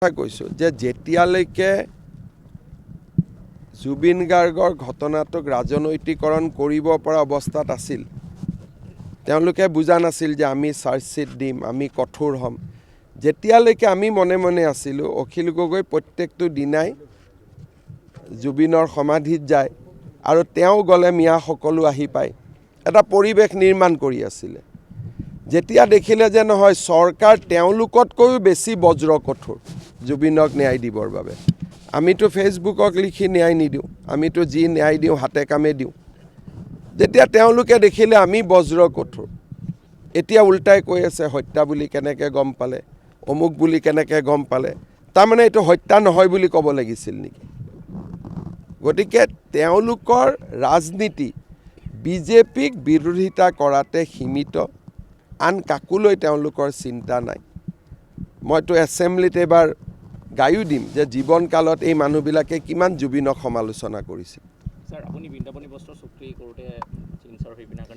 কৈছোঁ যে যেতিয়ালৈকে জুবিন গাৰ্গৰ ঘটনাটোক ৰাজনৈতিকৰণ কৰিব পৰা অৱস্থাত আছিল তেওঁলোকে বুজা নাছিল যে আমি চাৰ্জশ্বিট দিম, আমি কঠোৰ হ'ম। যেতিয়ালৈকে আমি মনে মনে আছিলোঁ, অখিল গগৈ প্ৰত্যেকটো দিনাই জুবিনৰ সমাধিত যায় আৰু তেওঁ গ'লে মিয়া সকলো আহি পায়, এটা পৰিৱেশ নিৰ্মাণ কৰি আছিলে। যেতিয়া দেখিলে যে নহয় চৰকাৰ তেওঁলোকতকৈও বেছি বজ্ৰ কঠোৰ জুবিনক ন্যায় দিবৰ বাবে, আমিতো ফেচবুকক লিখি ন্যায় নিদিওঁ, আমিতো যি ন্যায় দিওঁ হাতে কামে দিওঁ। যেতিয়া তেওঁলোকে দেখিলে আমি বজ্ৰ কঠোৰ, এতিয়া উল্টাই কৈ আছে হত্যা বুলি কেনেকৈ গম পালে, অমুক বুলি কেনেকৈ গম পালে। তাৰমানে এইটো হত্যা নহয় বুলি ক'ব লাগিছিল নেকি? গতিকে তেওঁলোকৰ ৰাজনীতি বিজেপিক বিৰোধিতা কৰাতে সীমিত, আন কাকোলৈ তেওঁলোকৰ চিন্তা নাই। মইতো এছেম্বলিত এইবাৰ গায়ো দিম যে জীৱনকালত এই মানুহবিলাকে কিমান জুবিনক সমালোচনা কৰিছিল। স্যাৰ, আপুনি বৃন্দাবনী বস্ত্ৰ চুক্তি কৰোঁতে